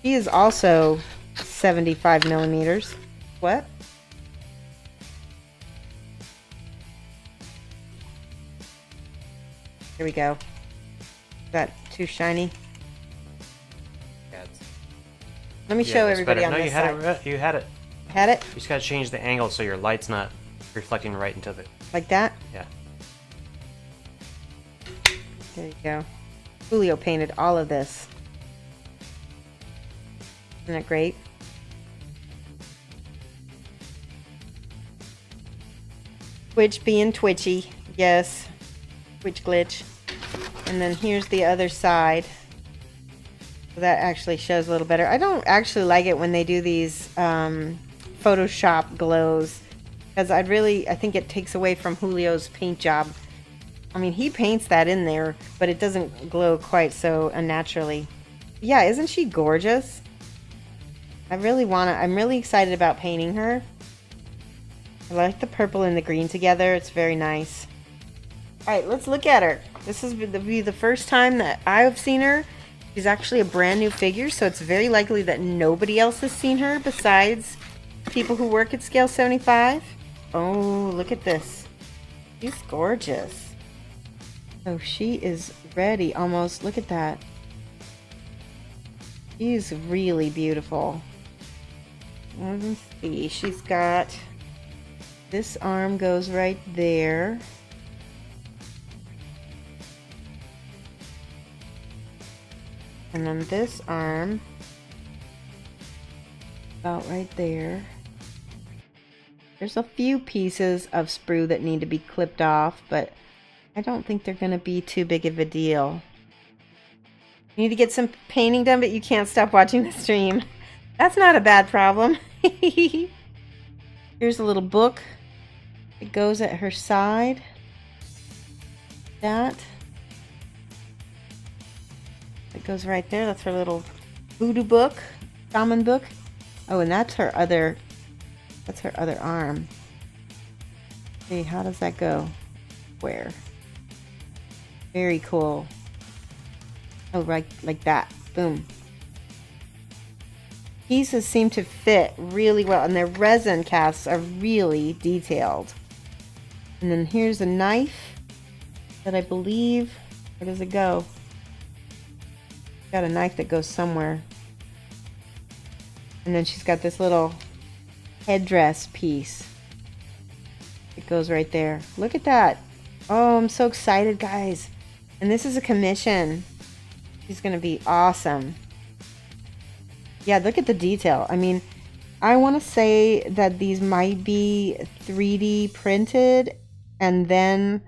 He is also 75 millimeters. What? Here we go. Is that too shiny? Yeah, Let me show everybody on no, this you had side. it. You had it. Had it? You just gotta change the angle so your light's not reflecting right into the. Like that? Yeah. There you go. Julio painted all of this. Isn't that great? Twitch being twitchy. Yes. Twitch glitch. And then here's the other side. So that actually shows a little better. I don't actually like it when they do these Photoshop glows. Because I think it takes away from Julio's paint job. I mean, he paints that in there, but it doesn't glow quite so unnaturally. Yeah, isn't she gorgeous? I'm really excited about painting her. I like the purple and the green together. It's very nice. Alright, let's look at her. This is the first time that I've seen her. She's actually a brand new figure, so it's very likely that nobody else has seen her besides people who work at Scale 75. Oh, look at this. She's gorgeous. Oh, she is ready almost. Look at that. She's really beautiful. Let's see. She's got... This arm goes right there. And then this arm about right there. There's a few pieces of sprue that need to be clipped off, but I don't think they're going to be too big of a deal. You need to get some painting done, but you can't stop watching the stream. That's not a bad problem. Here's a little book. It goes at her side. That. It goes right there. That's her little voodoo book, shaman book. Oh, and that's her other arm. See, how does that go? Where? Very cool. Oh, right, like that. Boom. Pieces seem to fit really well, and their resin casts are really detailed. And then here's a knife that I believe, where does it go? Got a knife that goes somewhere. And then she's got this little headdress piece. It goes right there. Look at that. Oh, I'm so excited, guys. And this is a commission. She's gonna be awesome. Yeah, look at the detail. I mean, I want to say that these might be 3D printed and then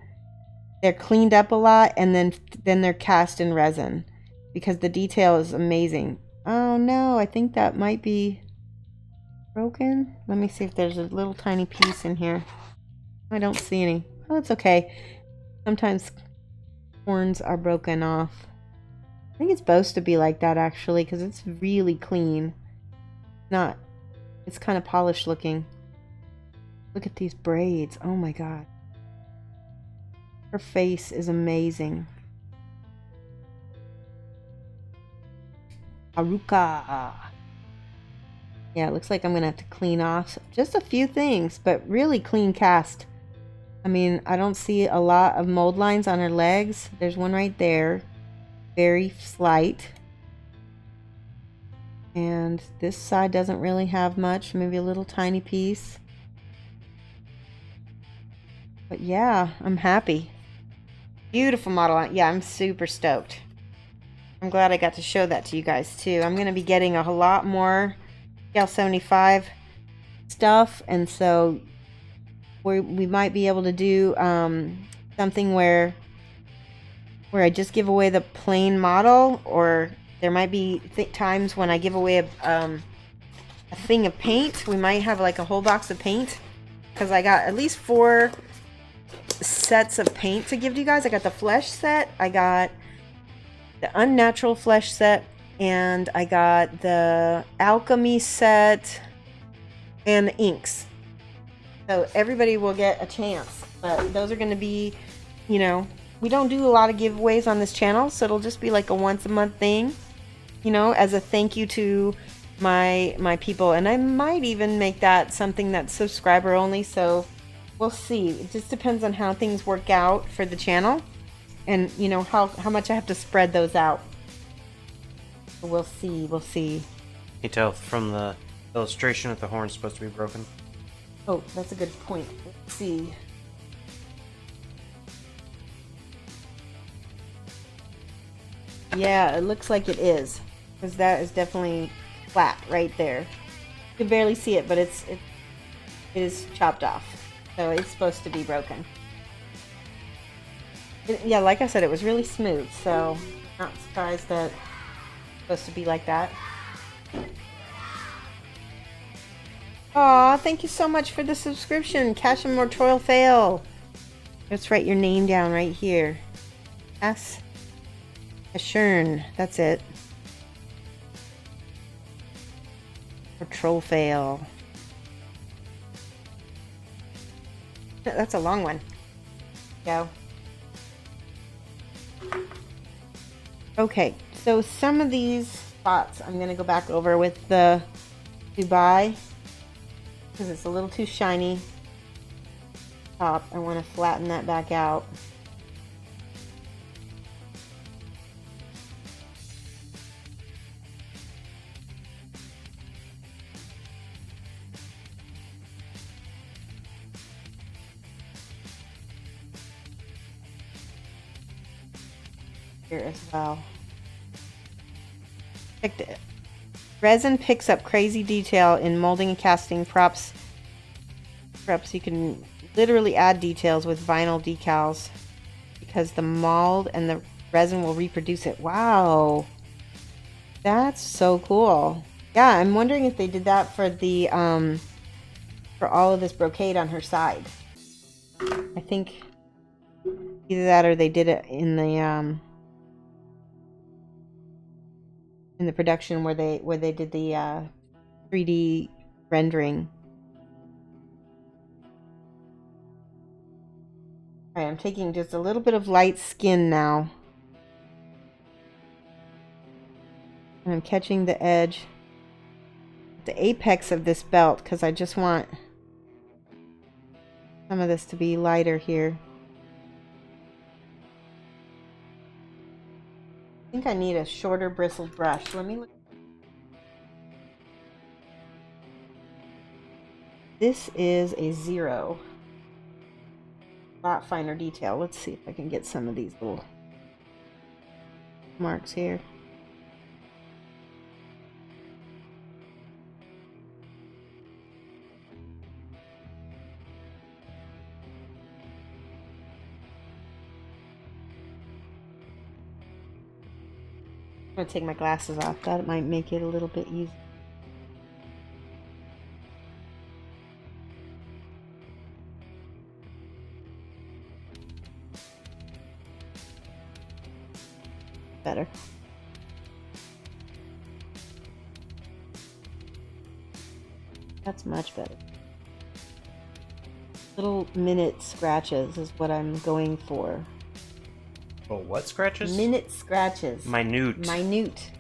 they're cleaned up a lot and then they're cast in resin because the detail is amazing. Oh no, I think that might be broken. Let me see if there's a little tiny piece in here. I don't see any. Oh, it's okay. Sometimes horns are broken off. I think it's supposed to be like that actually because it's really clean. It's kind of polished looking. Look at these braids. Oh my god. Her face is amazing. Haruka. Yeah, it looks like I'm going to have to clean off just a few things, but really clean cast. I mean, I don't see a lot of mold lines on her legs. There's one right there. Very slight. And this side doesn't really have much. Maybe a little tiny piece. But yeah, I'm happy. Beautiful model. Yeah, I'm super stoked. I'm glad I got to show that to you guys too. I'm going to be getting a lot more Scale 75 stuff, and so we might be able to do something where I just give away the plain model, or there might be times when I give away a thing of paint. We might have like a whole box of paint because I got at least 4 sets of paint to give to you guys. I got the flesh set, I got the unnatural flesh set, and I got the alchemy set and the inks. So everybody will get a chance, but those are going to be, you know, we don't do a lot of giveaways on this channel, so it'll just be like a once a month thing. you know, as a thank you to my people. And I might even make that something that's subscriber only, so we'll see. It just depends on how things work out for the channel, and you know how much I have to spread those out. So we'll see. You tell from the illustration that the horn's supposed to be broken. Oh, that's a good point. Let's see. Yeah, it looks like it is, because that is definitely flat right there. You can barely see it, but it is chopped off, so it's supposed to be broken. Yeah, like I said, it was really smooth, so not surprised that it's supposed to be like that. Aw, thank you so much for the subscription, Cash and More Toil Fail. Let's write your name down right here. S. Ashern, that's it. Or Troll Fail. That's a long one. Go. Okay, so some of these spots I'm going to go back over with the Dubai because it's a little too shiny. Top, I want to flatten that back out. Here as well. Resin picks up crazy detail in molding and casting props. You can literally add details with vinyl decals because the mold and the resin will reproduce it. Wow, that's so cool. Yeah, I'm wondering if they did that for the for all of this brocade on her side. I think either that or they did it in the production where they did the 3D rendering. Alright, I'm taking just a little bit of light skin now. And I'm catching the edge, the apex of this belt, because I just want some of this to be lighter here. I think I need a shorter bristled brush. Let me look. This is a 0. A lot finer detail. Let's see if I can get some of these little marks here. I'm going to take my glasses off. That might make it a little bit easier. Better. That's much better. Little minute scratches is what I'm going for. Oh, what scratches? Minute scratches. Minute. Minute.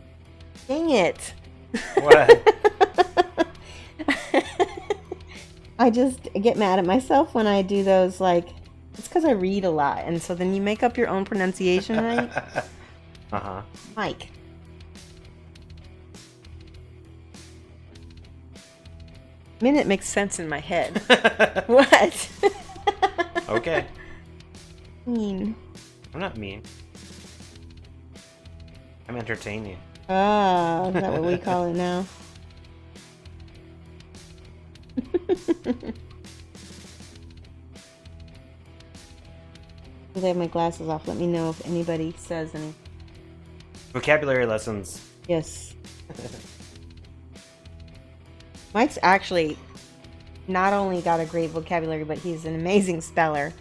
Dang it. What? I just get mad at myself when I do those, like, it's because I read a lot, and so then you make up your own pronunciation, right? Uh-huh. Mike. Minute makes sense in my head. What? Okay. Mean. I'm not mean. I'm entertaining. Ah, is that what we call it now? I have my glasses off. Let me know if anybody says anything. Vocabulary lessons. Yes. Mike's actually not only got a great vocabulary, but he's an amazing speller.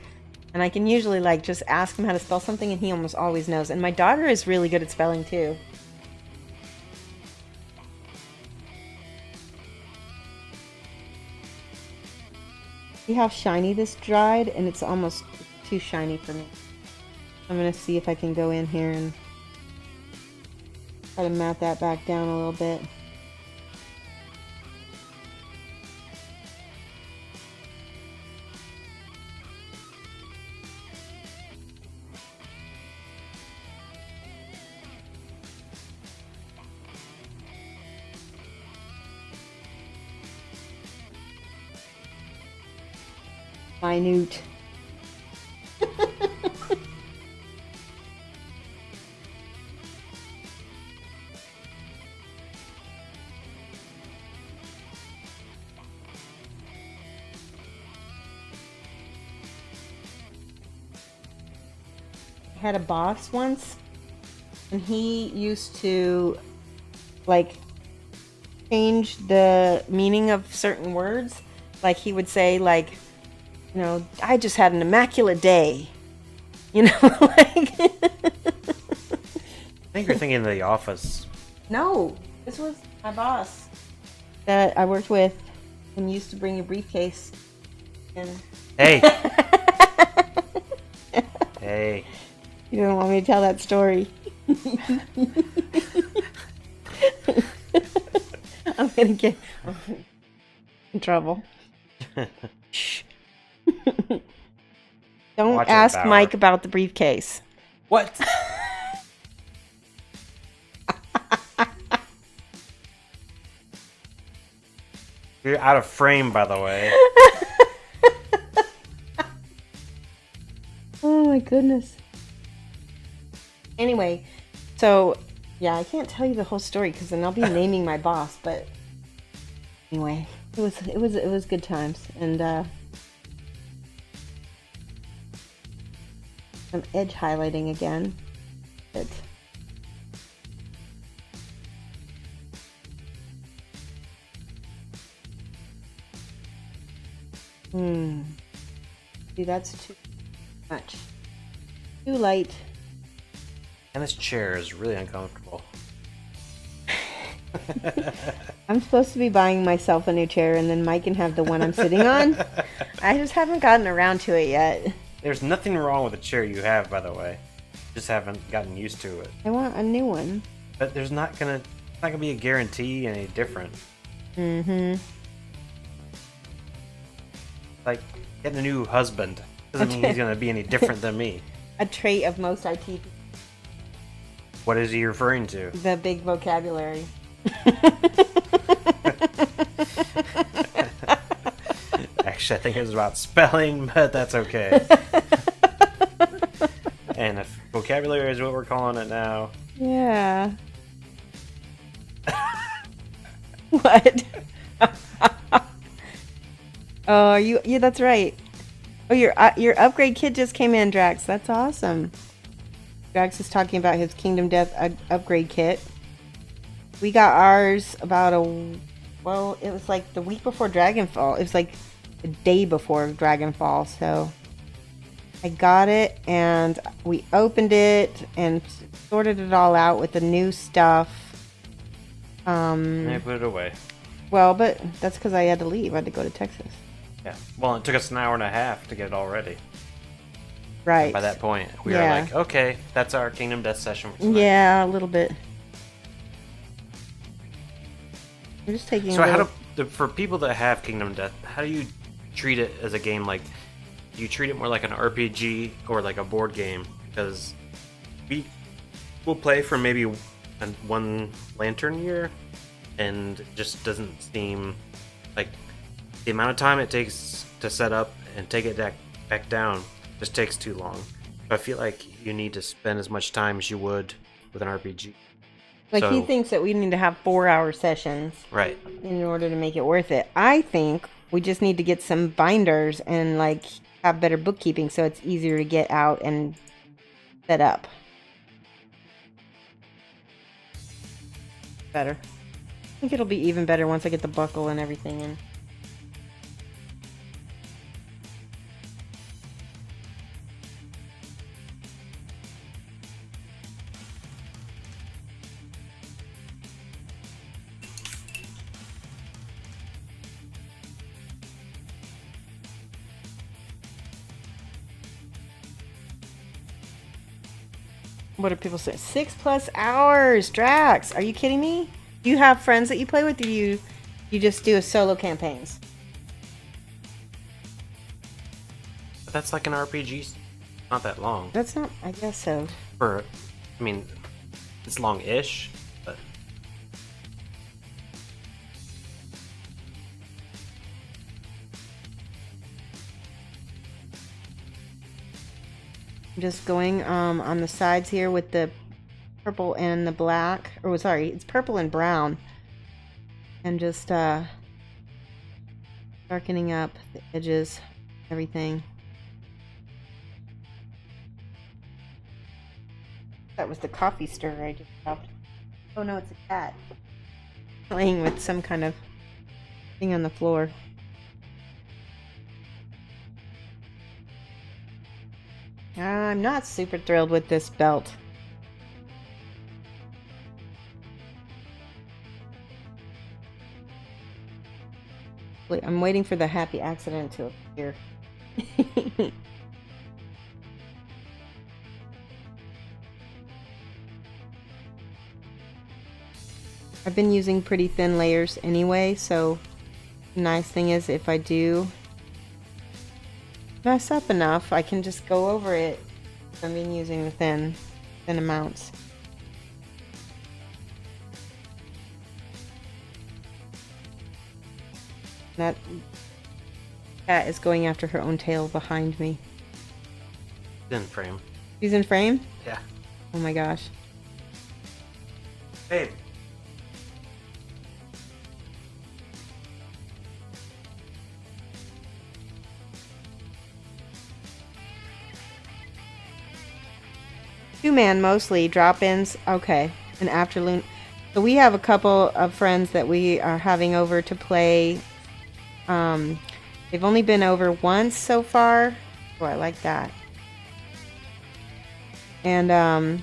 And I can usually, like, just ask him how to spell something, and he almost always knows. And my daughter is really good at spelling, too. See how shiny this dried? And it's almost too shiny for me. I'm going to see if I can go in here and Try to mat that back down a little bit. Minute. I had a boss once, and he used to like change the meaning of certain words. Like he would say, like, you know, I just had an immaculate day. You know, like. I think you're thinking of The Office. No, this was my boss that I worked with and used to bring a briefcase. And Hey. Hey. you don't want me to tell that story. I'm gonna get in trouble. Shh. Don't Watch it, ask Bauer. Mike about the briefcase. What? You're out of frame, by the way. Oh my goodness. Anyway, so yeah, I can't tell you the whole story because then I'll be naming my boss. But anyway, it was good times, and I'm edge highlighting again. But see, that's too much, too light. And this chair is really uncomfortable. I'm supposed to be buying myself a new chair, and then Mike can have the one I'm sitting on. I just haven't gotten around to it yet. There's nothing wrong with the chair you have, by the way. Just haven't gotten used to it. I want a new one. But it's not gonna be a guarantee any different. Mm-hmm. Like getting a new husband doesn't mean he's gonna be any different than me. A trait of most IT people. What is he referring to? The big vocabulary. Actually, I think it was about spelling, but that's okay. And if vocabulary is what we're calling it now. Yeah. What? Oh, yeah, that's right. Oh, your upgrade kit just came in, Drax. That's awesome. Drax is talking about his Kingdom Death upgrade kit. We got ours about it was like the week before Dragonfall. It was like the day before Dragonfall, so I got it and we opened it and sorted it all out with the new stuff. I put it away. Well, but that's because I had to leave. I had to go to Texas. Yeah. Well, it took us an hour and a half to get it all ready. Right. And by that point, we were like, okay, that's our Kingdom Death session for tonight. Yeah, a little bit. We're just taking. So for people that have Kingdom Death, how do you treat it as a game? Like, do you treat it more like an RPG or like a board game? Because we'll play for maybe one lantern year, and it just doesn't seem like the amount of time it takes to set up and take it back down just takes too long. So I feel like you need to spend as much time as you would with an RPG. Like, he thinks that we need to have 4-hour sessions, right, in order to make it worth it. I think we just need to get some binders and like have better bookkeeping so it's easier to get out and set up. Better. I think it'll be even better once I get the buckle and everything in. What do people say? 6+ hours, Drax. Are you kidding me? Do you have friends that you play with, or you just do a solo campaigns? But that's like an RPG. Not that long. That's not. I guess so. I mean, it's long-ish, but I'm just going on the sides here with the purple and the black. Oh, sorry, it's purple and brown. And just darkening up the edges, everything. That was the coffee stirrer I just dropped. Oh no, it's a cat playing with some kind of thing on the floor. I'm not super thrilled with this belt. I'm waiting for the happy accident to appear. I've been using pretty thin layers anyway, so the nice thing is if I do mess up enough, I can just go over it. I've been using the thin amounts. That cat is going after her own tail behind me. it's in frame. She's in frame? Yeah. Oh my gosh. Babe. Two-man mostly, drop-ins, okay, and afternoon. So we have a couple of friends that we are having over to play. They've only been over once so far. Oh, I like that. And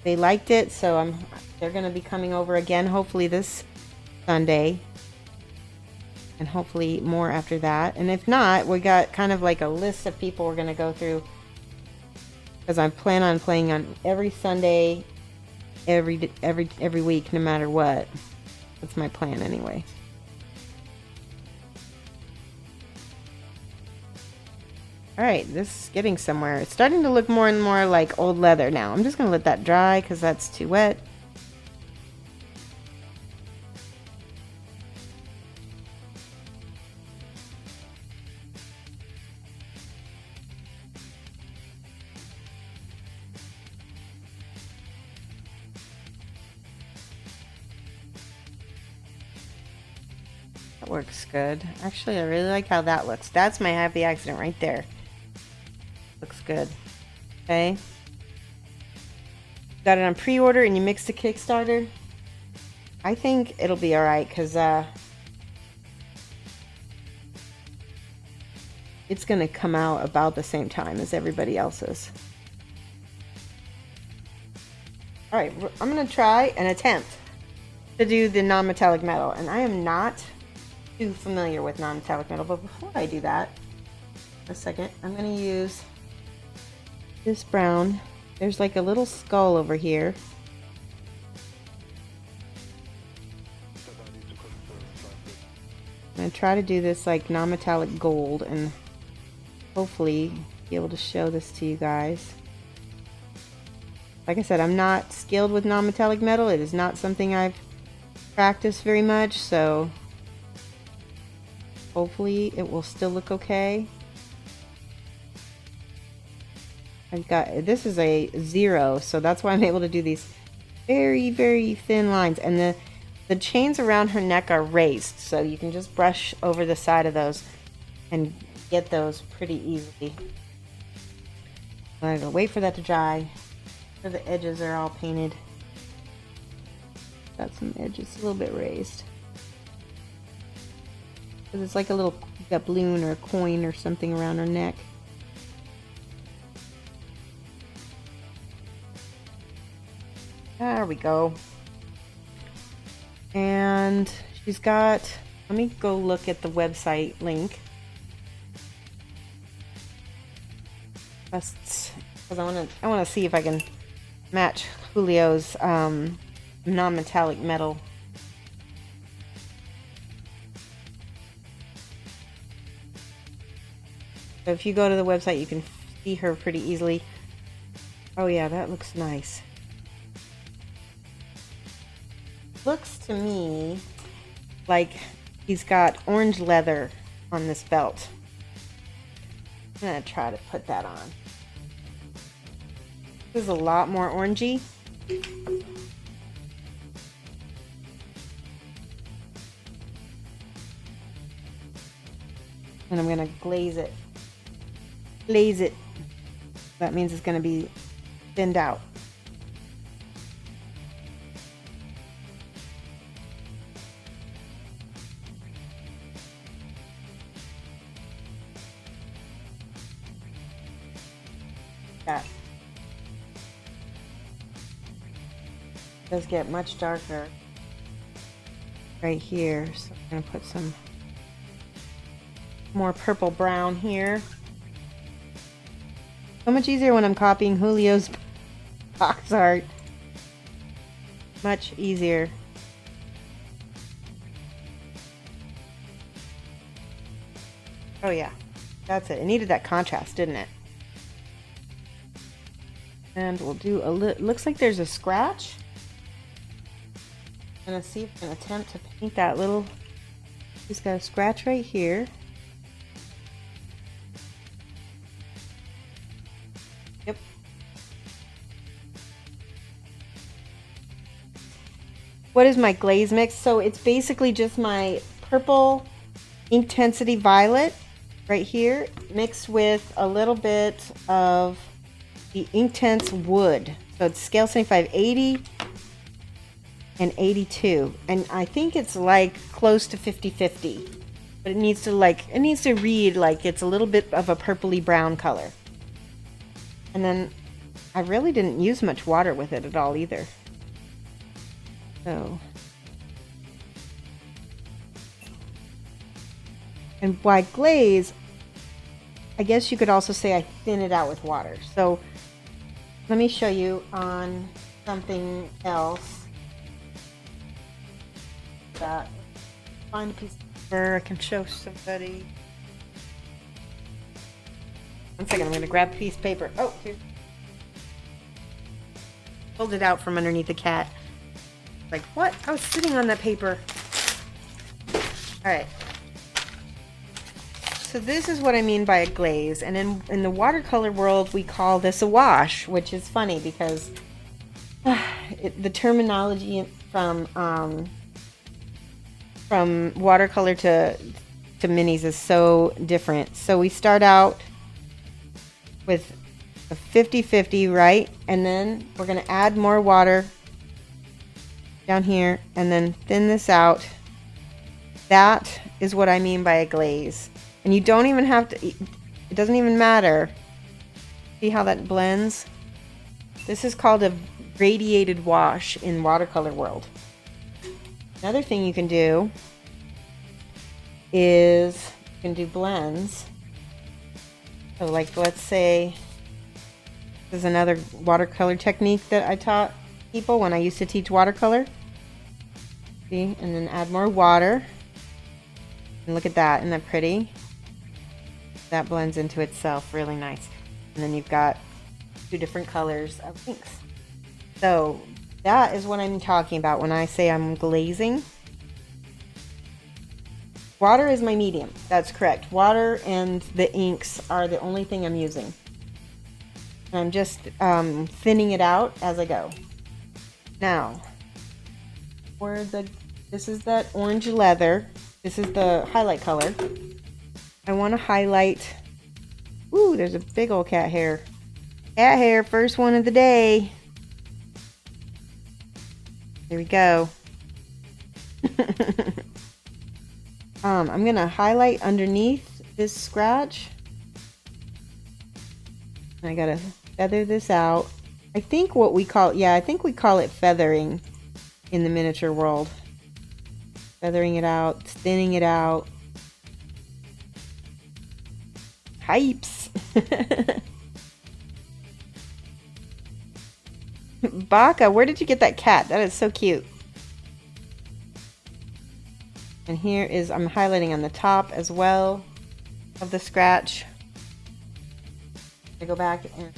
they liked it, so they're going to be coming over again, hopefully this Sunday. And hopefully more after that. And if not, we got kind of like a list of people we're going to go through. Because I plan on playing on every Sunday, every week, no matter what. That's my plan anyway. Alright, this is getting somewhere. It's starting to look more and more like old leather now. I'm just going to let that dry because that's too wet. That works good. Actually, I really like how that looks. That's my happy accident right there. Looks good. Okay. Got it on pre-order and you mixed the Kickstarter. I think it'll be alright because it's going to come out about the same time as everybody else's. Alright, I'm going to try an attempt to do the non-metallic metal. And I am not too familiar with non-metallic metal, but before I do that, a second, I'm going to use this brown. There's like a little skull over here. I'm going to try to do this like non-metallic gold and hopefully be able to show this to you guys. Like I said, I'm not skilled with non-metallic metal. It is not something I've practiced very much, so hopefully it will still look okay. This is a 0, so that's why I'm able to do these very, very thin lines. And the chains around her neck are raised, so you can just brush over the side of those and get those pretty easily. I'm gonna wait for that to dry. So the edges are all painted. Got some edges a little bit raised. Because it's like a little doubloon or a coin or something around her neck. There we go. And she's got, let me go look at the website link. Because I want to see if I can match Julio's non-metallic metal. So if you go to the website, you can see her pretty easily. Oh yeah, that looks nice. Looks to me like he's got orange leather on this belt. I'm gonna try to put that on. This is a lot more orangey. And I'm gonna glaze it. Glaze it. That means it's gonna be thinned out. That does get much darker right here, so I'm gonna put some more purple brown here. So much easier when I'm copying Julio's box art. Much easier. Oh yeah, that's it. It needed that contrast, didn't it? And we'll do a looks like there's a scratch. I'm gonna see if I can attempt to paint that little. Just got a scratch right here. Yep. What is my glaze mix? So it's basically just my purple Intensity Violet right here mixed with a little bit of the Intense Wood. So it's Scale 75 80 and 82. And I think it's like close to 50-50. But it needs to read like it's a little bit of a purpley brown color. And then I really didn't use much water with it at all either. So, and by glaze, I guess you could also say I thin it out with water. So let me show you on something else. That find a piece of paper I can show somebody. One second, I'm going to grab a piece of paper. Oh, here. Pulled it out from underneath the cat. Like, what? I was sitting on that paper. Alright. So this is what I mean by a glaze. And in the watercolor world, we call this a wash, which is funny because the terminology from watercolor to minis is so different. So we start out with a 50-50, right? And then we're going to add more water down here and then thin this out. That is what I mean by a glaze. And you don't even have to, it doesn't even matter. See how that blends? This is called a radiated wash in watercolor world. Another thing you can do is you can do blends. So like, let's say this is another watercolor technique that I taught people when I used to teach watercolor. See, and then add more water. And look at that, isn't that pretty? That blends into itself really nice. And then you've got two different colors of inks. So that is what I'm talking about when I say I'm glazing. Water is my medium. That's correct. Water and the inks are the only thing I'm using. And I'm just thinning it out as I go. Now, this is that orange leather. This is the highlight color. I want to highlight. Ooh, there's a big old cat hair. Cat hair, first one of the day. There we go. I'm going to highlight underneath this scratch. I got to feather this out. I think what we call, I think we call it feathering in the miniature world. Feathering it out, thinning it out. Hypes. Baka, where did you get that cat? That is so cute. And here is, I'm highlighting on the top as well of the scratch. I go back and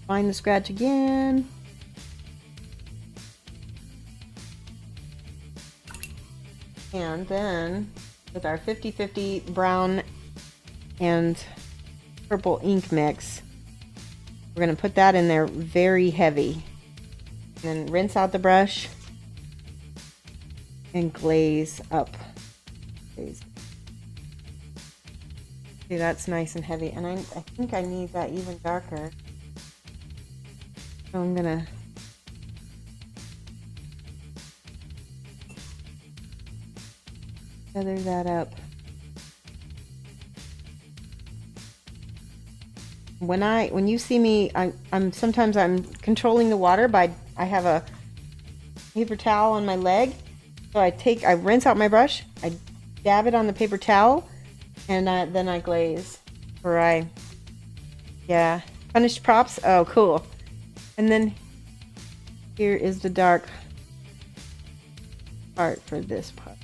find the scratch again. And then with our 50-50 brown and purple ink mix, we're going to put that in there very heavy. And then rinse out the brush and glaze up. Glaze. See, that's nice and heavy. And I think I need that even darker. So I'm going to feather that up. When you see me, I'm sometimes controlling the water by, I have a paper towel on my leg. So I rinse out my brush, I dab it on the paper towel, and then I glaze. Yeah, finished props. Oh, cool. And then here is the dark part for this part.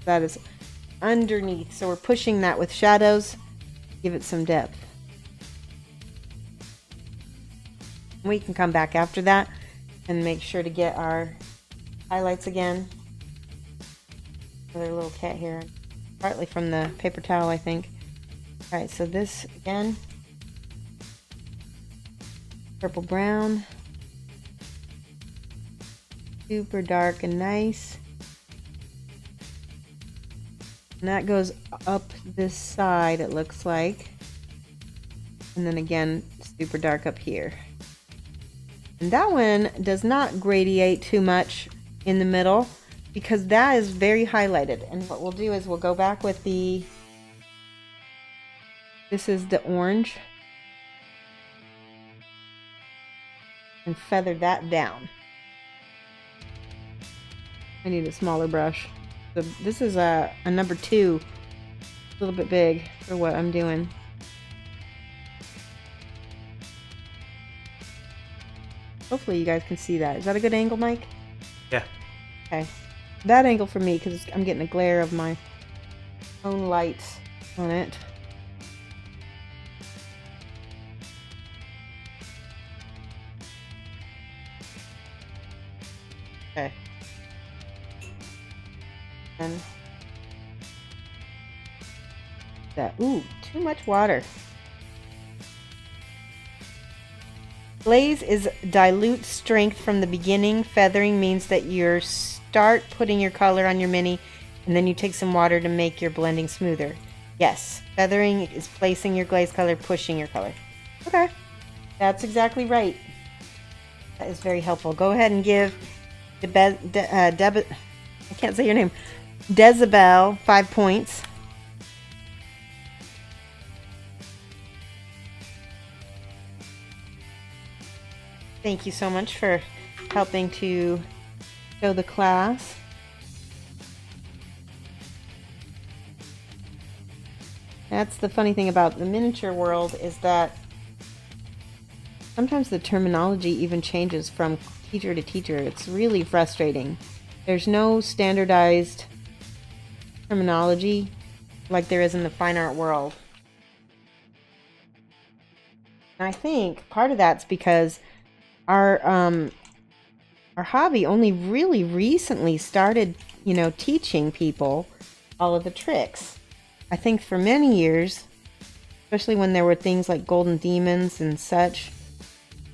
That is underneath. So we're pushing that with shadows. Give it some depth. We can come back after that and make sure to get our highlights again. Another little cat here, partly from the paper towel, I think. All right, so this again, purple brown, super dark and nice. And that goes up this side, it looks like. And then again, super dark up here. And that one does not gradiate too much in the middle because that is very highlighted. And what we'll do is we'll go back with this is the orange. And feather that down. I need a smaller brush. So this is a number 2, a little bit big for what I'm doing. Hopefully you guys can see that. Is that a good angle, Mike? Yeah. Okay. That angle for me, because I'm getting a glare of my own lights on it. Okay. And that, ooh, too much water. Glaze is dilute strength from the beginning. Feathering means that you start putting your color on your mini and then you take some water to make your blending smoother. Yes, feathering is placing your glaze color, pushing your color. Okay, that's exactly right. That is very helpful. Go ahead and give I can't say your name. Decibel 5 points. Thank you so much for helping to show the class. That's the funny thing about the miniature world, is that sometimes the terminology even changes from teacher to teacher. It's really frustrating. There's no standardized terminology like there is in the fine art world. And I think part of that's because our hobby only really recently started, teaching people all of the tricks. I think for many years, especially when there were things like golden demons and such,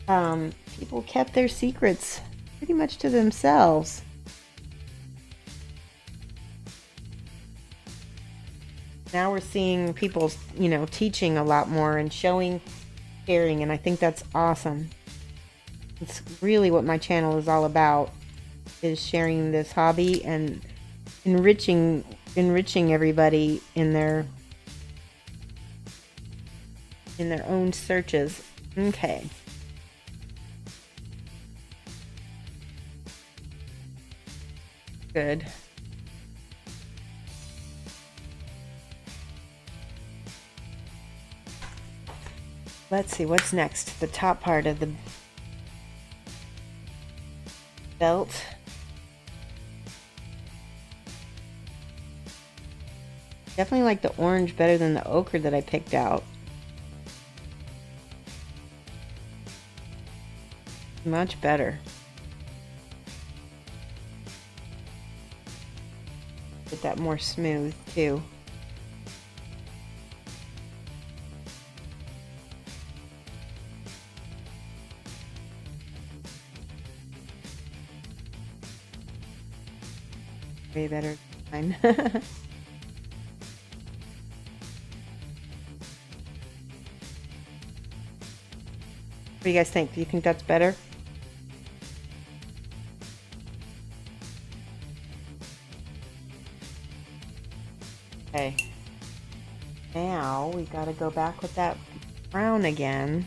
people kept their secrets pretty much to themselves. Now we're seeing people, teaching a lot more and sharing, and I think that's awesome. It's really what my channel is all about, is sharing this hobby and enriching everybody in their own searches. Okay. Good. Let's see, what's next? The top part of the belt. Definitely like the orange better than the ochre that I picked out. Much better. Get that more smooth too. Way better design. What do you guys think? Do you think that's better? Okay. Now we gotta go back with that brown again.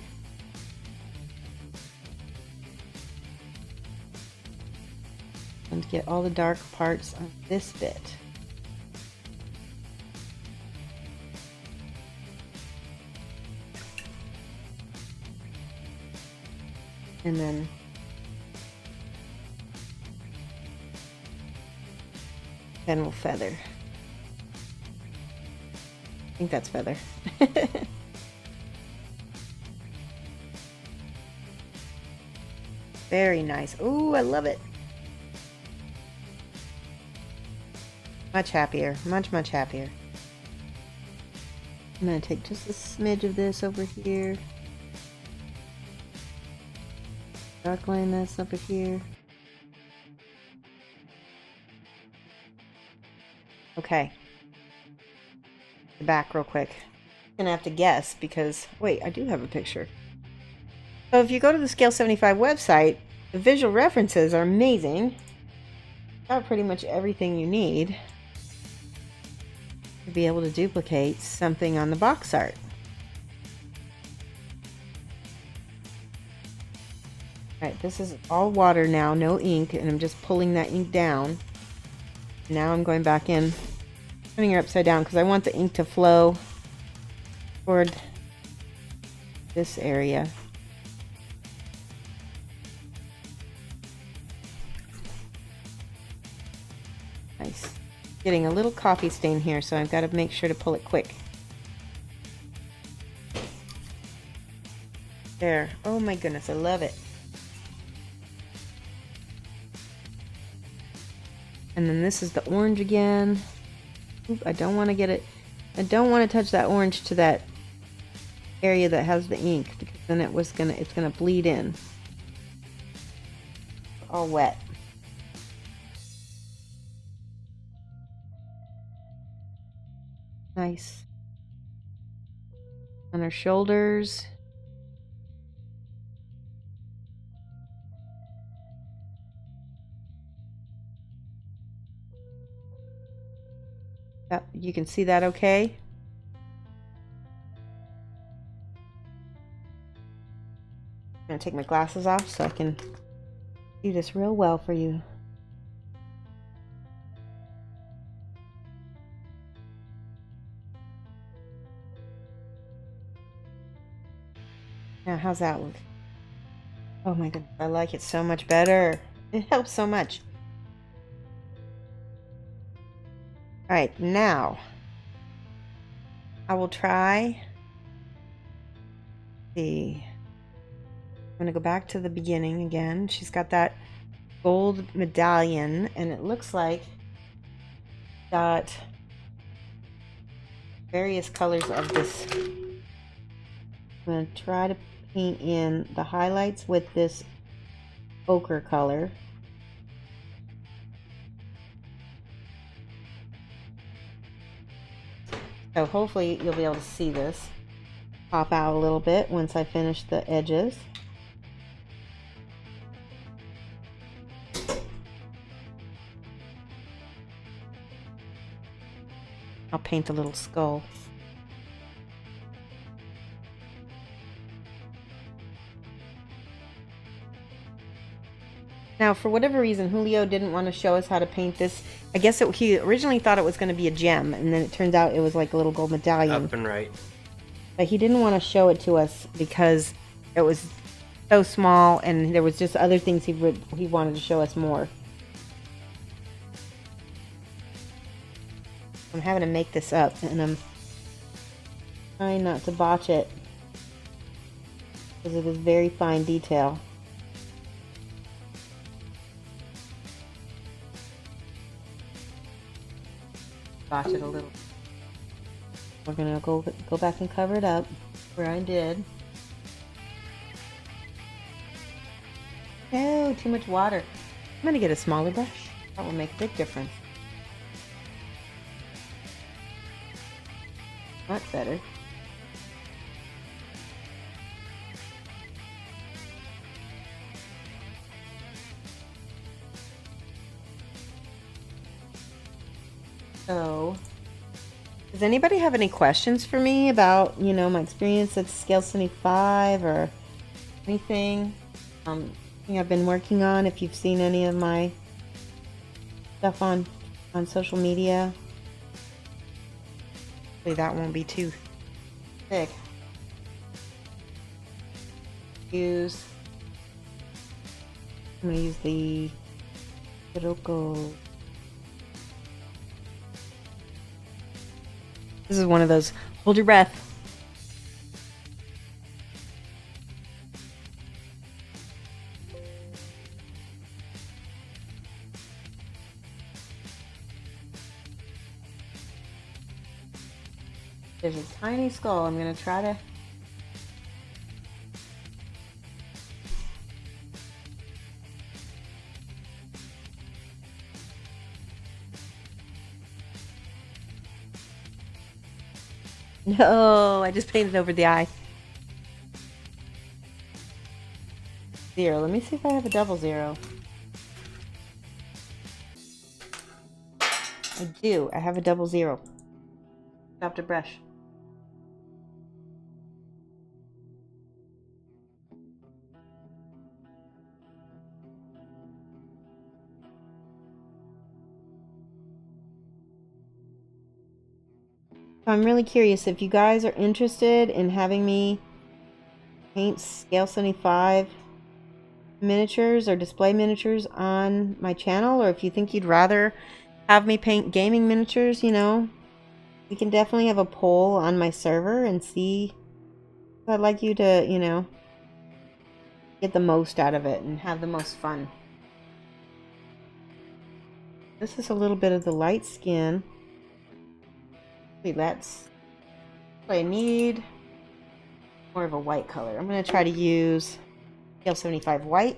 And get all the dark parts on this bit. And then we'll feather. I think that's feather. Very nice. Ooh, I love it. Much happier. Much, much happier. I'm going to take just a smidge of this over here. Dark line this over here. Okay. Back real quick. I'm gonna have to guess because, wait, I do have a picture. So if you go to the Scale75 website, the visual references are amazing. Got pretty much everything you need to be able to duplicate something on the box art. Alright, this is all water now, no ink, and I'm just pulling that ink down. Now I'm going back in, turning her upside down because I want the ink to flow toward this area. Nice. Getting a little coffee stain here, so I've got to make sure to pull it quick. There. Oh my goodness, I love it. And then this is the orange again. Oop, I don't want to get it. I don't want to touch that orange to that area that has the ink because then it's gonna bleed in. All wet. Nice. On her shoulders. Yep, you can see that okay? I'm gonna take my glasses off so I can see this real well for you. Now, how's that look? Oh my goodness, I like it so much better. It helps so much. Alright, now I will try. See. I'm going to go back to the beginning again. She's got that gold medallion, and it looks like got various colors of this. I'm going to try to paint in the highlights with this ochre color. So hopefully you'll be able to see this pop out a little bit once I finish the edges. I'll paint a little skull. Now, for whatever reason, Julio didn't want to show us how to paint this. I guess he originally thought it was going to be a gem, and then it turns out it was like a little gold medallion. Up and right. But he didn't want to show it to us because it was so small and there was just other things he wanted to show us more. I'm having to make this up and I'm trying not to botch it because it is very fine detail. Botch it a little. We're gonna go back and cover it up where I did. No, too much water. I'm gonna get a smaller brush. That will make a big difference. Much better. So, does anybody have any questions for me about, you know, my experience at Scale 75 or anything? I've been working on, if you've seen any of my stuff on social media. Hopefully that won't be too thick. I'm going to use the Hiroko. This is one of those, hold your breath. There's a tiny skull. I'm going to try to... No, I just painted over the eye. 0. Let me see if I have a 00. I do. I have a 00. Stop to brush. I'm really curious if you guys are interested in having me paint Scale 75 miniatures or display miniatures on my channel, or if you think you'd rather have me paint gaming miniatures, you know, we can definitely have a poll on my server and see if I'd like you to, you know, get the most out of it and have the most fun. This is a little bit of the light skin. That's what I need. More of a white color. I'm going to try to use Scale 75 white.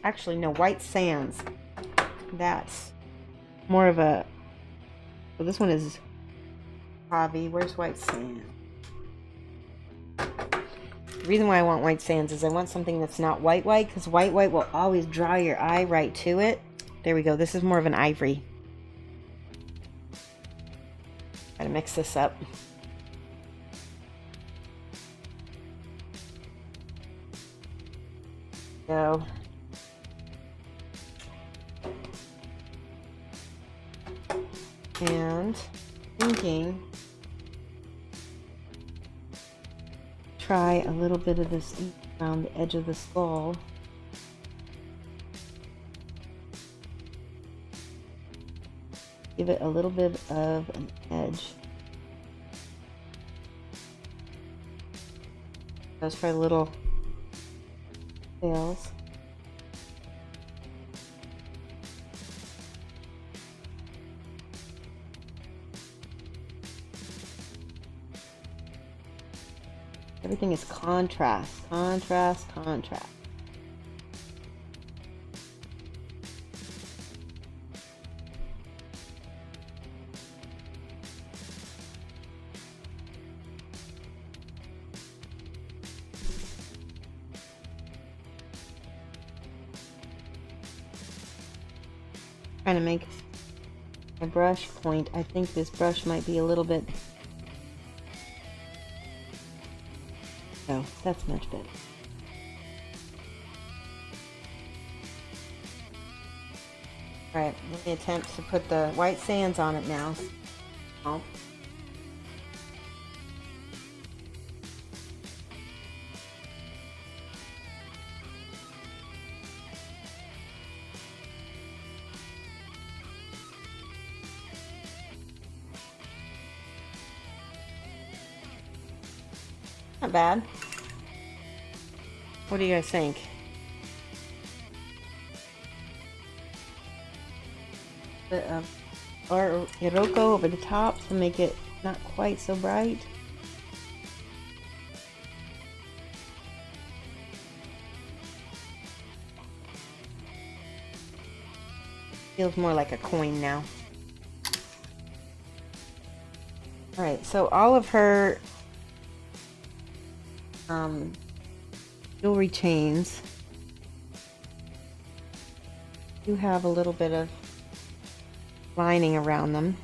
Actually, no, white sands. That's more of a... So this one is hobby. Where's white sand? The reason why I want white sands is I want something that's not white because white will always draw your eye right to it. There we go. This is more of an ivory. Gotta mix this up. So, and thinking, try a little bit of this ink around the edge of the skull. Give it a little bit of an edge. Those for little tails. Everything is contrast, contrast, contrast. Trying to make my brush point. I think this brush might be a little bit... Oh, that's much better. Alright, let me attempt to put the white sands on it now. Oh. Not bad. What do you guys think? Bit of or Iroko over the top to make it not quite so bright. Feels more like a coin now. Alright, so all of her jewelry chains do have a little bit of lining around them.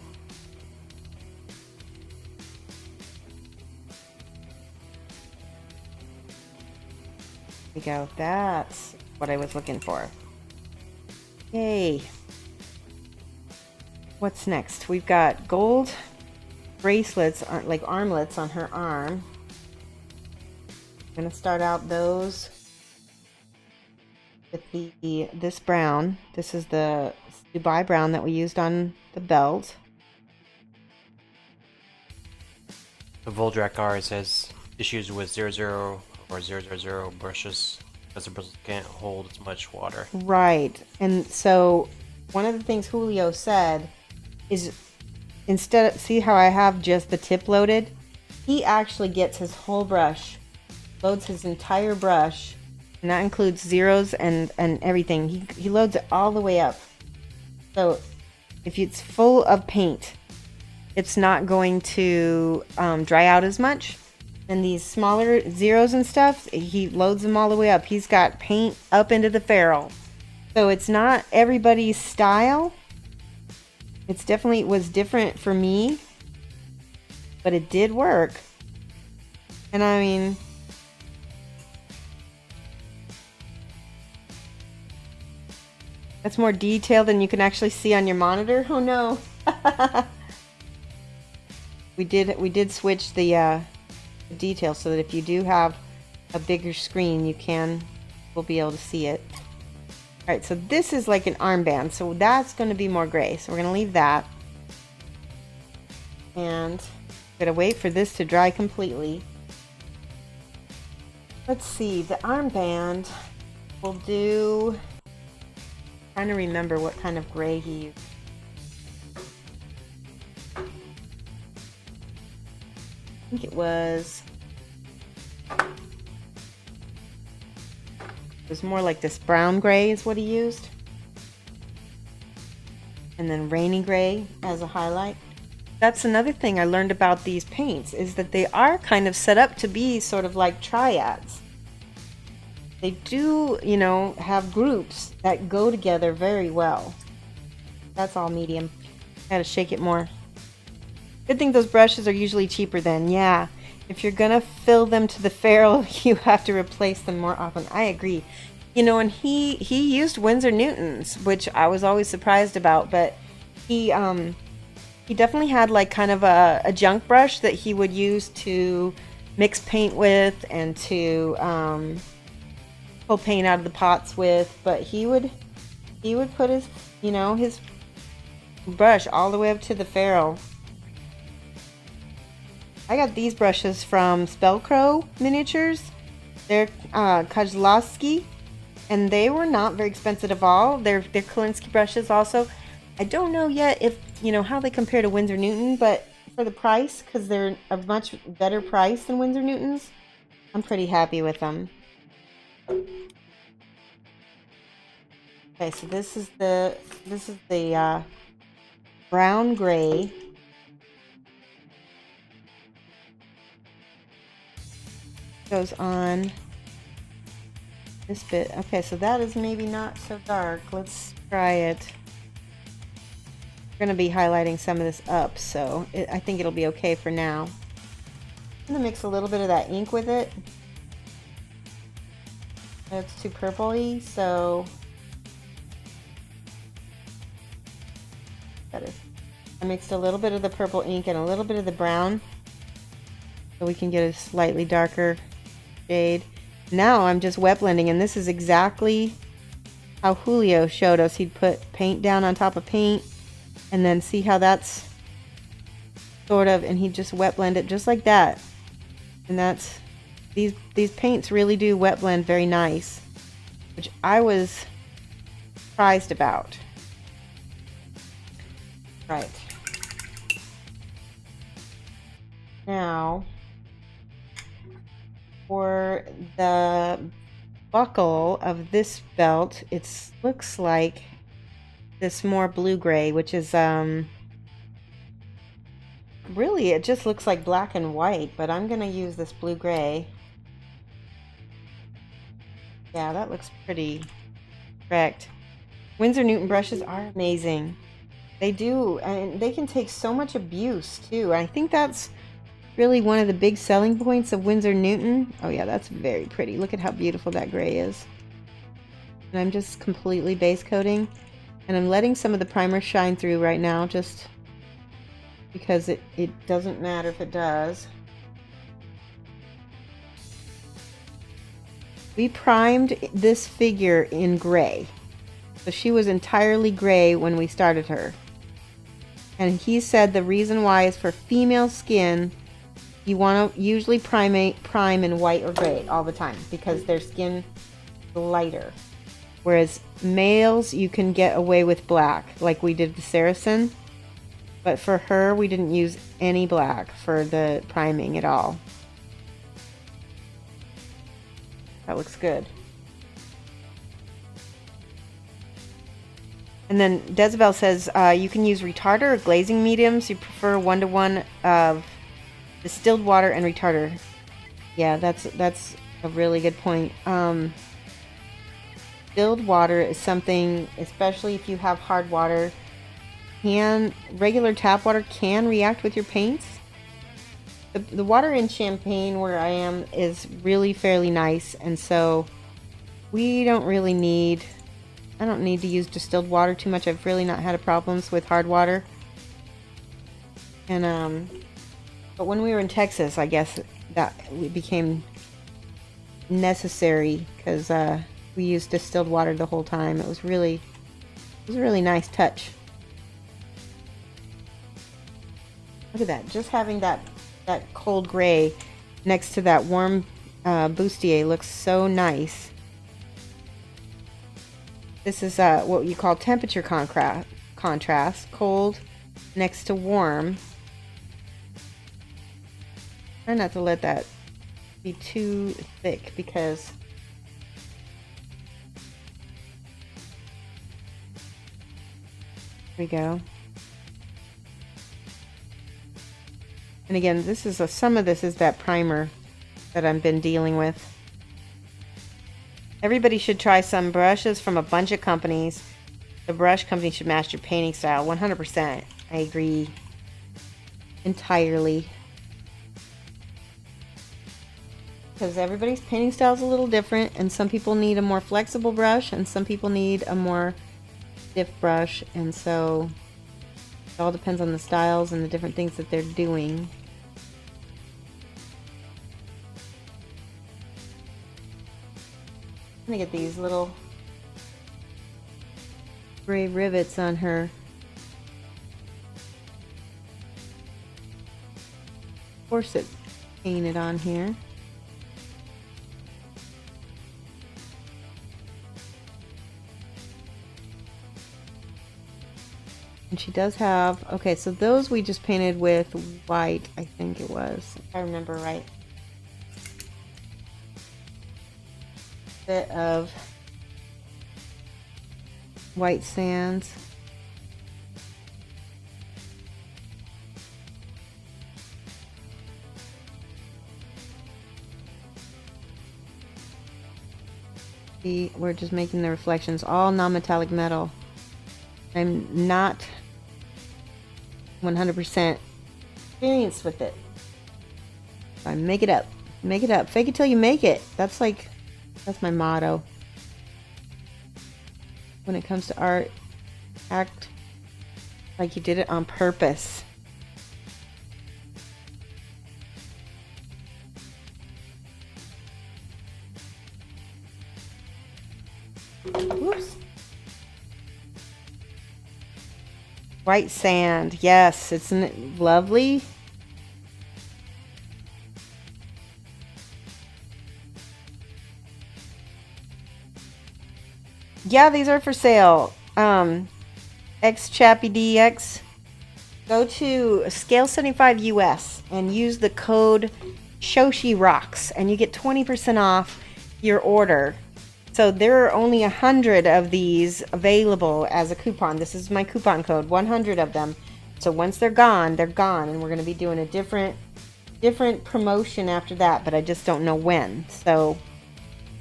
There we go. That's what I was looking for. Yay. What's next? We've got gold bracelets, like armlets on her arm. I'm going to start out those with this brown. This is the Dubai brown that we used on the belt. The Voldrak R says issues with 00 or 000 brushes because the bristles can't hold as much water. Right. And so one of the things Julio said is instead of, see how I have just the tip loaded? He actually gets his whole brush, loads his entire brush, and that includes zeros and everything. He loads it all the way up. So if it's full of paint, it's not going to dry out as much. And these smaller zeros and stuff, he loads them all the way up. He's got paint up into the ferrule. So it's not everybody's style. It's definitely was different for me, but it did work. And I mean, that's more detailed than you can actually see on your monitor. Oh no. we did switch the details so that if you do have a bigger screen, will be able to see it. All right, so this is like an armband, so that's going to be more gray. So we're going to leave that. And I'm going to wait for this to dry completely. Let's see, the armband will do, I'm trying to remember what kind of gray he used. I think it was more like this brown gray is what he used. And then rainy gray as a highlight. That's another thing I learned about these paints is that they are kind of set up to be sort of like triads. They do, you know, have groups that go together very well. That's all medium. Gotta shake it more. Good thing those brushes are usually cheaper then. Yeah. If you're gonna fill them to the ferrule, you have to replace them more often. I agree. You know, and he used Winsor Newtons, which I was always surprised about, but he definitely had like kind of a junk brush that he would use to mix paint with and to pull paint out of the pots with. But he would put his, you know, his brush all the way up to the ferrule. I got these brushes from Spellcrow Miniatures. They're Kozlowski, and they were not very expensive at all. They're Kolinsky brushes also. I don't know yet if, you know, how they compare to Winsor Newton, but for the price, because they're a much better price than Winsor Newtons, I'm pretty happy with them. Okay, so this is the brown gray. Goes on this bit. Okay, so that is maybe not so dark. Let's try it. We're going to be highlighting some of this up, so I think it'll be okay for now. I'm going to mix a little bit of that ink with it. It's too purpley, so better. I mixed a little bit of the purple ink and a little bit of the brown so we can get a slightly darker shade. Now I'm just wet blending, and this is exactly how Julio showed us. He'd put paint down on top of paint, and then see how that's sort of, and he'd just wet blend it just like that. And that's These paints really do wet blend very nice, which I was surprised about. Right. Now, for the buckle of this belt, it looks like this more blue-gray, which is, really, it just looks like black and white, but I'm going to use this blue-gray. Yeah, that looks pretty correct. Winsor Newton brushes are amazing. They do, and they can take so much abuse, too. I think that's really one of the big selling points of Winsor Newton. Oh yeah, that's very pretty. Look at how beautiful that gray is. And I'm just completely base coating, and I'm letting some of the primer shine through right now, just because it doesn't matter if it does. We primed this figure in gray, so she was entirely gray when we started her. And he said the reason why is for female skin, you want to usually prime in white or gray all the time because their skin is lighter. Whereas males, you can get away with black, like we did the Saracen. But for her, we didn't use any black for the priming at all. That looks good. And then Desabel says you can use retarder or glazing mediums. You prefer 1-to-1 of distilled water and retarder. Yeah, that's a really good point. Distilled water is something, especially if you have hard water, regular tap water can react with your paints. The water in Champagne where I am is really fairly nice, and so we don't really need, I don't need to use distilled water too much. I've really not had problems with hard water. And but when we were in Texas, I guess that became necessary because we used distilled water the whole time. It was a really nice touch. Look at that! Just having that cold gray next to that warm bustier looks so nice. This is what you call temperature contrast. Cold next to warm. Try not to let that be too thick because there we go. And again, this is some of this is that primer that I've been dealing with. Everybody should try some brushes from a bunch of companies. The brush company should match your painting style 100%. I agree entirely. Because everybody's painting style is a little different, and some people need a more flexible brush and some people need a more stiff brush, and so it all depends on the styles and the different things that they're doing. I'm gonna get these little gray rivets on her. Corset painted on here. And she does have, okay, so those we just painted with white, I think it was, if I remember right. Bit of white sands. See, we're just making the reflections all non-metallic metal. I'm not 100% experienced with it. I make it up. Make it up. Fake it till you make it. That's my motto. When it comes to art, act like you did it on purpose. Whoops. White sand. Yes, isn't it lovely? yeah, these are for sale. X Chappy DX. Go to Scale75 US and use the code Shoshie Rocks, and you get 20% off your order. So there are only 100 of these available as a coupon. This is my coupon code, 100 of them. So once they're gone, and we're going to be doing a different promotion after that, but I just don't know when. So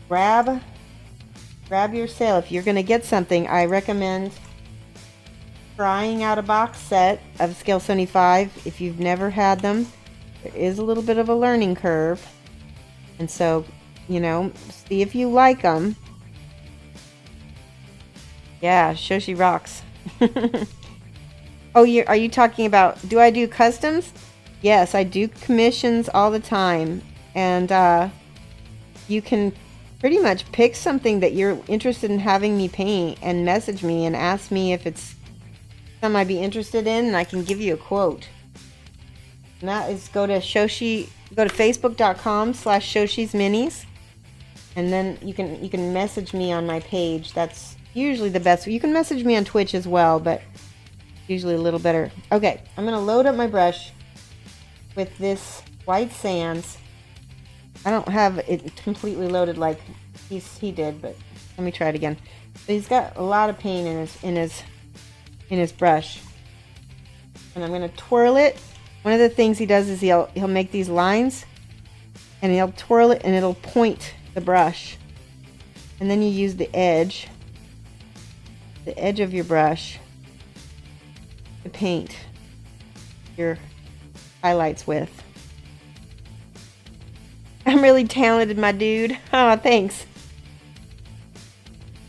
grab your sale. If you're going to get something, I recommend trying out a box set of Scale 75 if you've never had them. There is a little bit of a learning curve, and so, you know, see if you like them. Yeah, Shoshie rocks. Oh, are you talking about, do I do customs? Yes, I do commissions all the time, and you can pretty much pick something that you're interested in having me paint and message me and ask me if it's something I'd be interested in, and I can give you a quote. And that is, go to facebook.com/ShoshiesMinis, and then you can message me on my page. That's usually the best. You can message me on Twitch as well, but usually a little better. Okay, I'm gonna load up my brush with this white sands. I don't have it completely loaded like he did, but let me try it again. So he's got a lot of paint in his brush, and I'm gonna twirl it. One of the things he does is he'll make these lines, and he'll twirl it, and it'll point the brush, and then you use the edge of your brush to paint your highlights with. I'm really talented, my dude. Oh, thanks.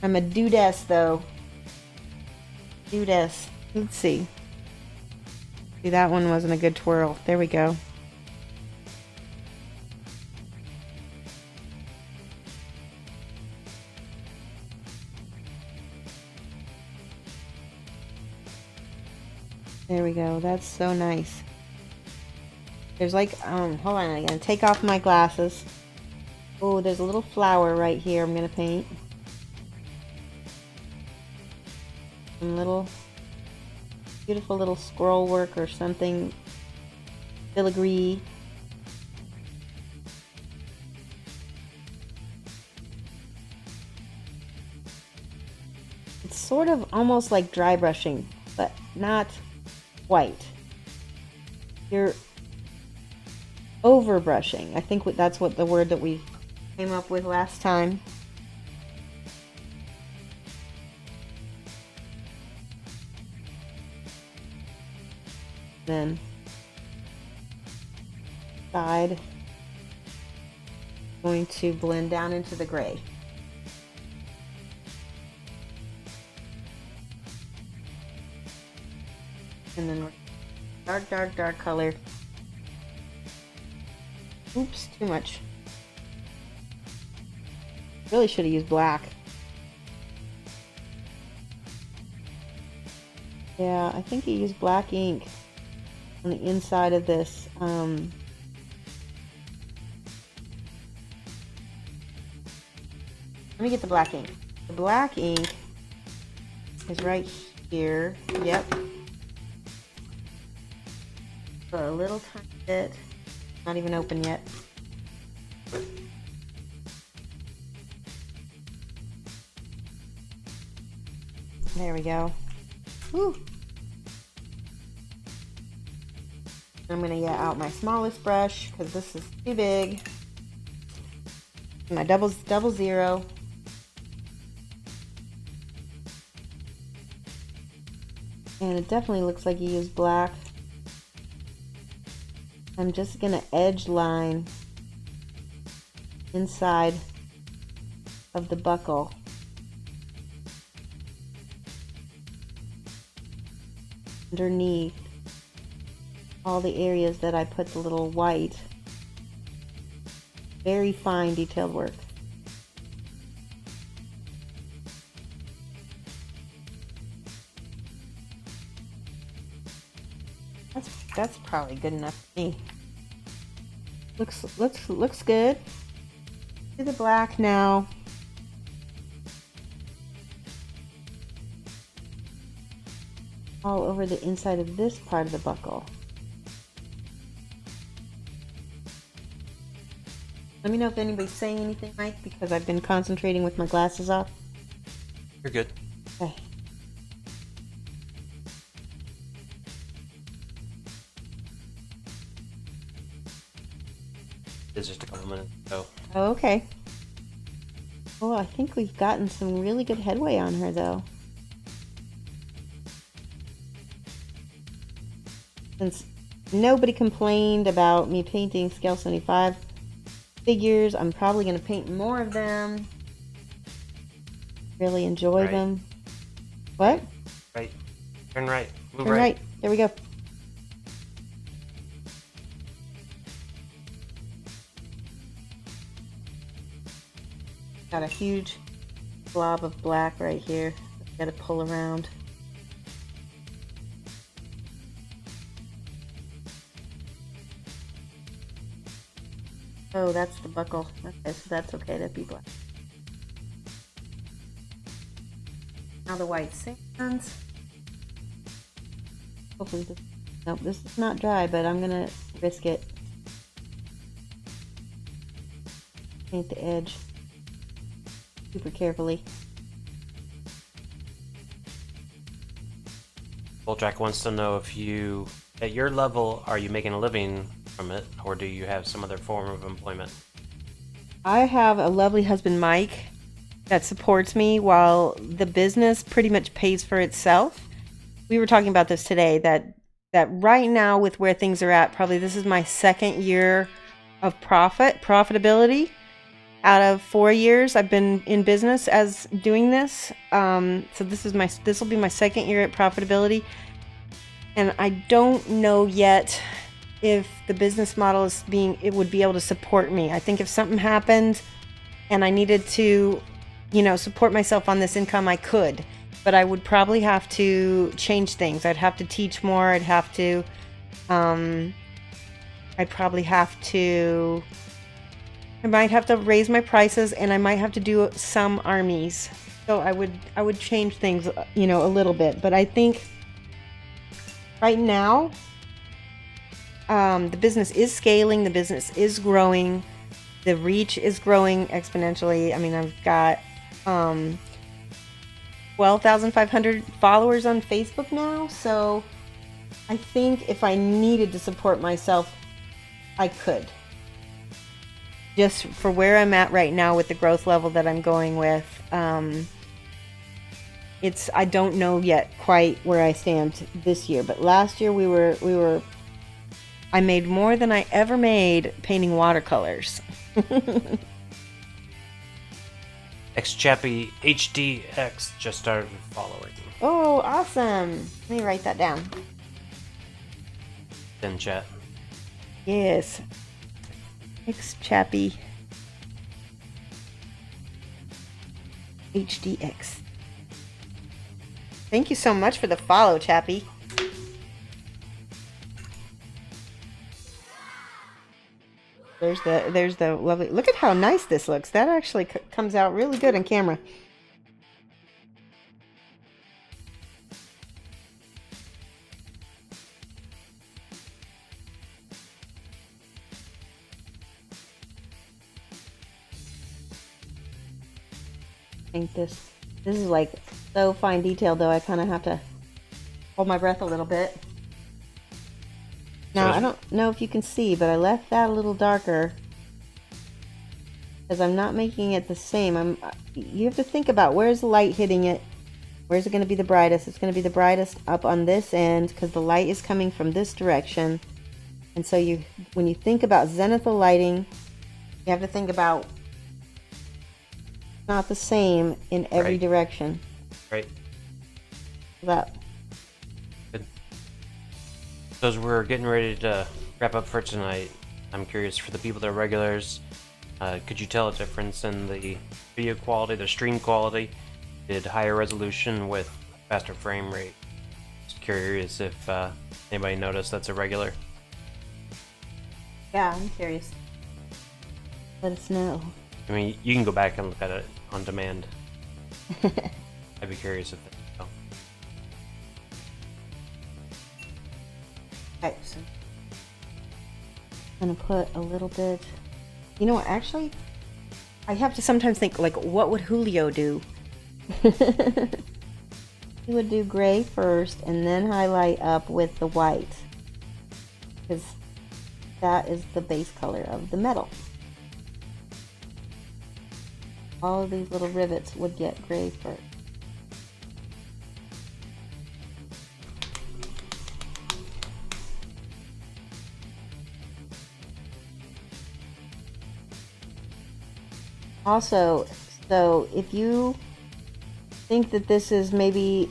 I'm a dudess, though. Dudess. Let's see. See, that one wasn't a good twirl. There we go. There we go. That's so nice. There's like, hold on, I'm gonna take off my glasses. Oh, there's a little flower right here I'm gonna paint. Some little, beautiful little scroll work or something. Filigree. It's sort of almost like dry brushing, but not quite. You're over brushing. I think that's what the word that we came up with last time. Then side, going to blend down into the gray. And then dark color. Oops, too much. Really should have used black. Yeah, I think he used black ink on the inside of this. Let me get the black ink. The black ink is right here. Yep. For a little tiny bit. Not even open yet. There we go. Woo. I'm gonna get out my smallest brush because this is too big. My double zero. And it definitely looks like you used black. I'm just gonna edge line inside of the buckle. Underneath all the areas that I put the little white. Very fine detailed work. That's probably good enough for me. Looks good. Do the black now. all over the inside of this part of the buckle. Let me know if anybody's saying anything, Mike, because I've been concentrating with my glasses off. You're good. Okay. It's just a couple minutes ago. Oh, okay. Oh, I think we've gotten some really good headway on her, though. Since nobody complained about me painting Scale75 figures, I'm probably going to paint more of them. Really enjoy them. What? Right. Turn right. Move Turn right. There we go. Got a huge blob of black right here. Got to pull around. Oh, that's the buckle. Okay, so that's okay to be black. Now the white sands. Hopefully this... Nope, this is not dry, but I'm gonna risk it. Paint the edge super carefully. Voltrack wants to know if you, at your level, are you making a living from it, or do you have some other form of employment? I have a lovely husband, Mike, that supports me while the business pretty much pays for itself. We were talking about this today, that right now with where things are at, probably this is my second year of profitability. Out of 4 years I've been in business as doing this. So this will be my second year at profitability. And I don't know yet if the business model it would be able to support me. I think if something happened and I needed to, support myself on this income, I could, but I would probably have to change things. I'd have to teach more. I'd might have to raise my prices, and I might have to do some armies. So I would change things, a little bit. But I think right now, the business is scaling. The business is growing. The reach is growing exponentially. I mean, I've got 12,500 followers on Facebook now. So I think if I needed to support myself, I could. Just for where I'm at right now with the growth level that I'm going with, I don't know yet quite where I stand this year, but last year I made more than I ever made painting watercolors. X-Chappy HDX just started following. Oh, awesome. Let me write that down. In chat. Yes. X-Chappy HDX. Thank you so much for the follow, Chappy. There's the lovely... Look at how nice this looks. That actually comes out really good on camera. This is like so fine detailed, though I kind of have to hold my breath a little bit. Now I don't know if you can see, but I left that a little darker because I'm not making it the same. You have to think about where's the light hitting it. Where's it going to be the brightest? It's going to be the brightest up on this end because the light is coming from this direction. And so when you think about zenithal lighting, you have to think about not the same in every direction. Right. That. Good. So as we're getting ready to wrap up for tonight, I'm curious, for the people that are regulars, could you tell a difference in the video quality, the stream quality? Did higher resolution with faster frame rate? Just curious if anybody noticed that's a regular. Yeah, I'm curious. Let us know. I mean, you can go back and look at it on demand. I'd be curious if they know. Okay, so I'm gonna put a little bit. You know what? Actually, I have to sometimes think, like, what would Julio do? He would do gray first and then highlight up with the white, because that is the base color of the metal. All of these little rivets would get gray first. Also, so if you think that this is maybe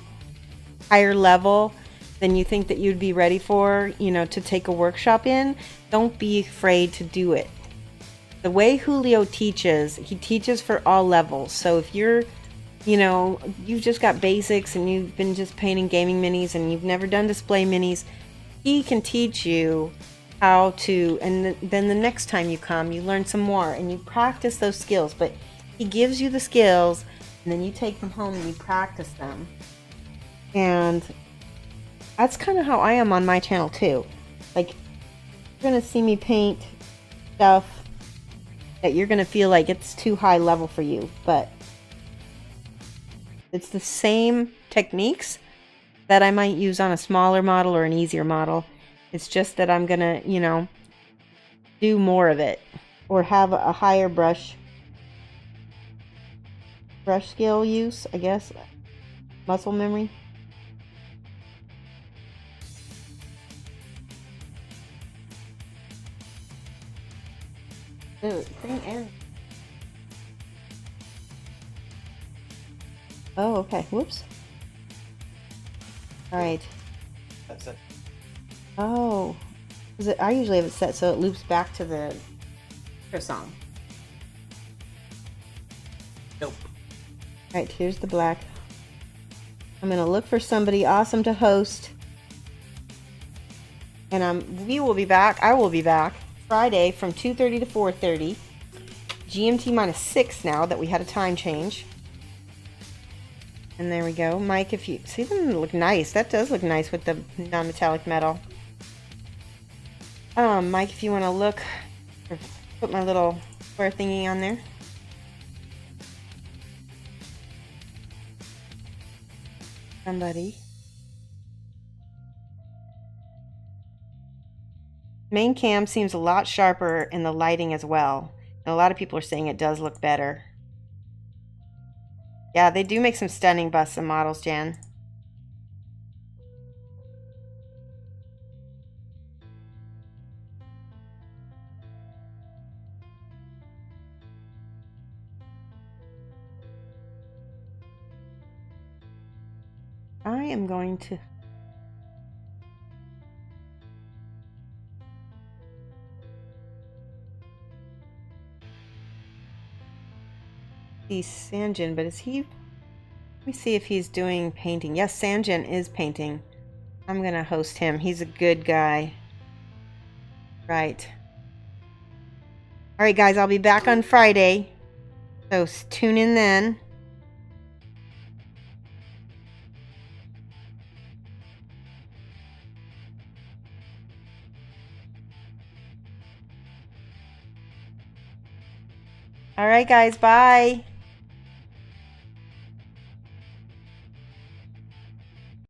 higher level than you think that you'd be ready for, you know, to take a workshop in, don't be afraid to do it. The way Julio teaches, he teaches for all levels. So if you're, you know, you've just got basics and you've been just painting gaming minis and you've never done display minis, he can teach you how to, and then the next time you come, you learn some more and you practice those skills. But he gives you the skills and then you take them home and you practice them. And that's kind of how I am on my channel too. Like, you're gonna see me paint stuff that you're gonna feel like it's too high level for you, but it's the same techniques that I might use on a smaller model or an easier model. It's just that I'm gonna, you know, do more of it or have a higher brush skill use, I guess, muscle memory. Ooh, thing ends. Oh, okay. Whoops. All right. That's it. Oh, I usually have it set so it loops back to the song. Nope. All right, here's the black. I'm gonna look for somebody awesome to host, and we will be back. I will be back Friday from 2:30 to 4:30, GMT -6 now that we had a time change. And there we go, Mike. If you see them look nice, that does look nice with the non-metallic metal. Mike, if you want to look, or put my little square thingy on there. Somebody. Main cam seems a lot sharper in the lighting as well. And a lot of people are saying it does look better. Yeah, they do make some stunning busts and models, Jan. I am going to... see Sanjin, but is he... Let me see if he's doing painting. Yes, Sanjin is painting. I'm going to host him. He's a good guy. Right. All right, guys, I'll be back on Friday. So tune in then. All right, guys, bye.